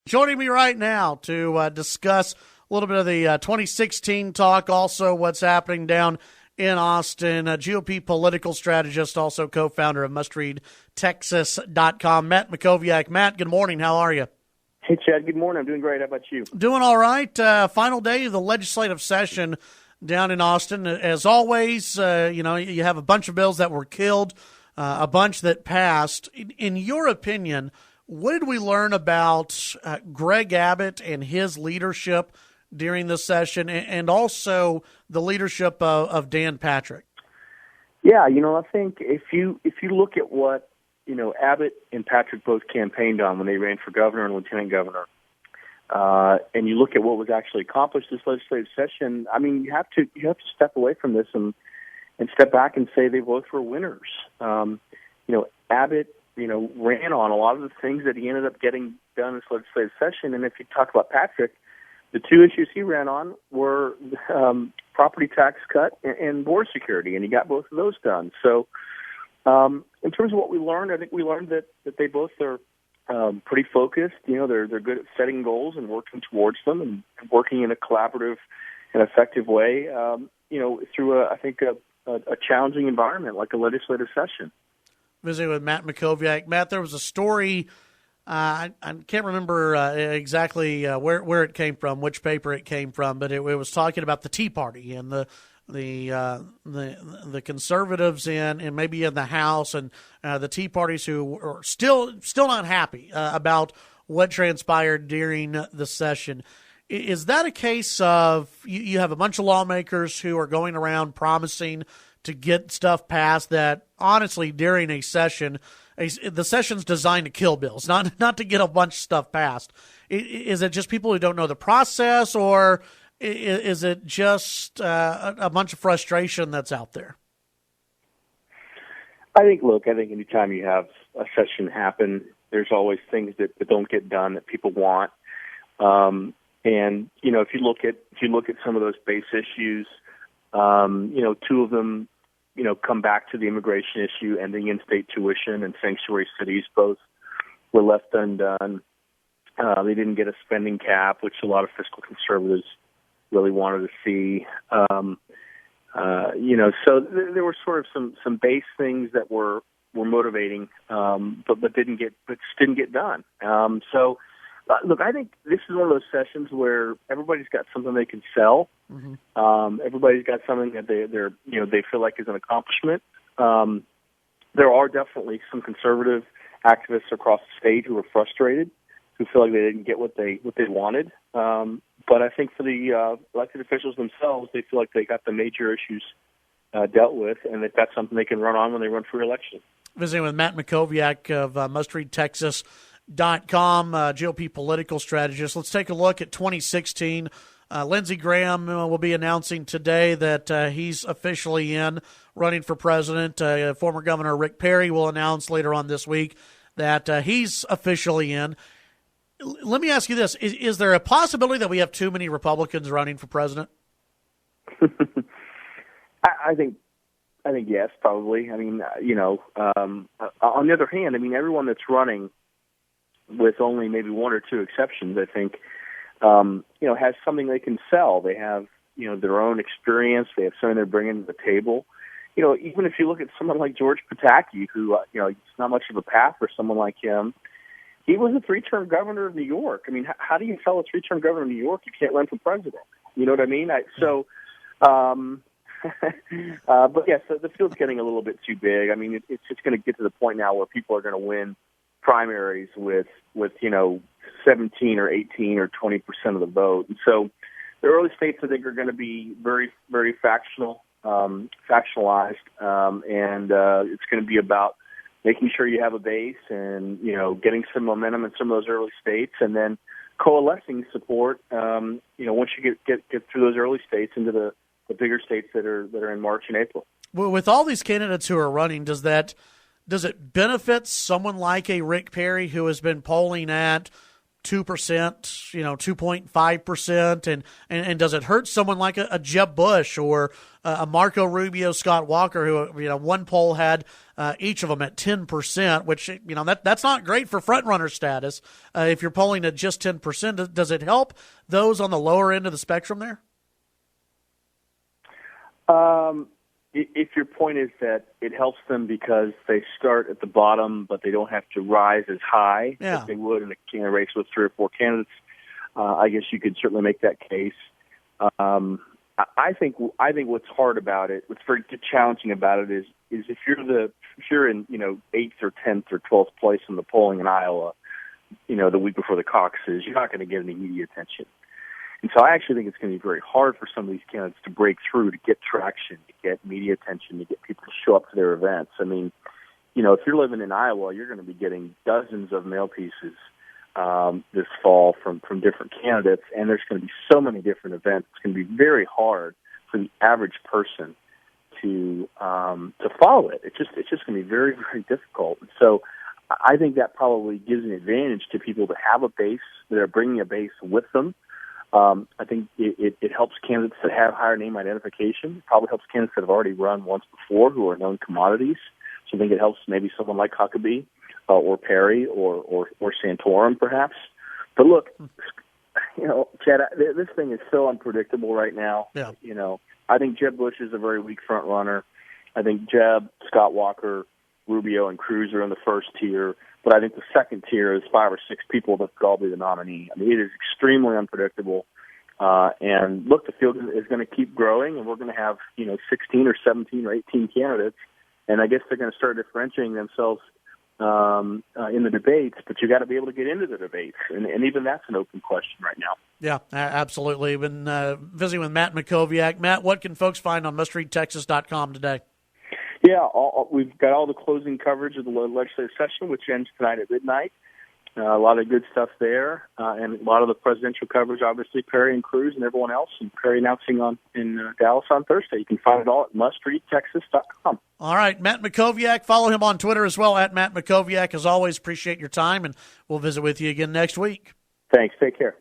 Joining me right now to discuss a little bit of the 2016 talk, also what's happening down in Austin, GOP political strategist, also co-founder of MustReadTexas.com, Matt Mackowiak. Matt, good morning. How are you? Hey, Chad. Good morning. I'm doing great. How about you? Doing all right. Final day of the legislative session down in Austin. As always, you have a bunch of bills that were killed, a bunch that passed. In your opinion, what did we learn about Greg Abbott and his leadership during the session, and also the leadership of Dan Patrick? Yeah, I think if you look at what Abbott and Patrick both campaigned on when they ran for governor and lieutenant governor, and you look at what was actually accomplished this legislative session, I mean, you have to step away from this and step back and say they both were winners. Abbott ran on a lot of the things that he ended up getting done this legislative session. And if you talk about Patrick, the two issues he ran on were property tax cut and border security, and he got both of those done. So in terms of what we learned, I think we learned that they both are pretty focused. They're good at setting goals and working towards them and working in a collaborative and effective way, through a challenging environment like a legislative session. Visiting with Matt Mackowiak. Matt, there was a story, I can't remember exactly where it came from, which paper it came from, but it was talking about the Tea Party and the conservatives and maybe in the House and the Tea Parties who are still not happy about what transpired during the session. Is that a case of you have a bunch of lawmakers who are going around promising to get stuff passed that, honestly, during a session, the session's designed to kill bills, not to get a bunch of stuff passed? Is it just people who don't know the process, or is it just a bunch of frustration that's out there? I think anytime you have a session happen, there's always things that don't get done that people want. And if you look at some of those base issues, two of them, come back to the immigration issue, ending in-state tuition and sanctuary cities. Both were left undone. They didn't get a spending cap, which a lot of fiscal conservatives really wanted to see. So there were sort of some base things that were motivating, but just didn't get done. Look, I think this is one of those sessions where everybody's got something they can sell. Mm-hmm. Everybody's got something that they feel like is an accomplishment. There are definitely some conservative activists across the state who are frustrated, who feel like they didn't get what they wanted. But I think for the elected officials themselves, they feel like they got the major issues dealt with, and that that's something they can run on when they run for re-election. Visiting with Matt Mackowiak of MustReadTexas.com, GOP political strategist. Let's take a look at 2016. Lindsey Graham will be announcing today that he's officially in running for president. Former Governor Rick Perry will announce later on this week that he's officially in. Let me ask you this. Is there a possibility that we have too many Republicans running for president? I think yes, probably. I mean, on the other hand, I mean, everyone that's running, with only maybe one or two exceptions, I think, has something they can sell. They have, their own experience. They have something they're bringing to the table. Even if you look at someone like George Pataki, who, it's not much of a path for someone like him. He was a 3-term governor of New York. I mean, how do you sell a 3-term governor of New York? You can't run for president. You know what I mean? But yes, the field's getting a little bit too big. I mean, it's just going to get to the point now where people are going to win primaries with 17 or 18 or 20% of the vote. And so the early states, I think, are going to be very, very factionalized, and it's going to be about making sure you have a base and, getting some momentum in some of those early states, and then coalescing support, once you get through those early states into the bigger states that are in March and April. Well, with all these candidates who are running, does it benefit someone like a Rick Perry who has been polling at 2%, 2.5%, and does it hurt someone like a Jeb Bush or a Marco Rubio, Scott Walker, who one poll had each of them at 10%, which that's not great for front runner status. If you're polling at just 10%, does it help those on the lower end of the spectrum there? If your point is that it helps them because they start at the bottom, but they don't have to rise as high as they would in a race with 3 or 4 candidates, I guess you could certainly make that case. I think what's hard about it, what's very challenging about it, is if you're in 8th or 10th or 12th place in the polling in Iowa, the week before the caucuses, you're not going to get any media attention. And so I actually think it's going to be very hard for some of these candidates to break through, to get traction, to get media attention, to get people to show up to their events. I mean, if you're living in Iowa, you're going to be getting dozens of mail pieces this fall from different candidates, and there's going to be so many different events. It's going to be very hard for the average person to follow it. It's just going to be very, very difficult. And so I think that probably gives an advantage to people that have a base, that are bringing a base with them. I think it helps candidates that have higher name identification. It probably helps candidates that have already run once before who are known commodities. So I think it helps maybe someone like Huckabee or Perry or Santorum perhaps. But look, Chad, this thing is so unpredictable right now. Yeah. I think Jeb Bush is a very weak front runner. I think Jeb, Scott Walker, Rubio, and Cruz are in the first tier. But I think the second tier is 5 or 6 people that could all be the nominee. I mean, it is extremely unpredictable. And look, the field is going to keep growing, and we're going to have 16 or 17 or 18 candidates. And I guess they're going to start differentiating themselves in the debates. But you got to be able to get into the debates, and even that's an open question right now. Yeah, absolutely. Been visiting with Matt Mackowiak. Matt, what can folks find on mustreadtexas.com today? Yeah, we've got all the closing coverage of the legislative session, which ends tonight at midnight. A lot of good stuff there, and a lot of the presidential coverage, obviously, Perry and Cruz and everyone else, and Perry announcing in Dallas on Thursday. You can find it all at mustreadtexas.com. All right, Matt Mackowiak. Follow him on Twitter as well, at Matt Mackowiak. As always, appreciate your time, and we'll visit with you again next week. Thanks. Take care.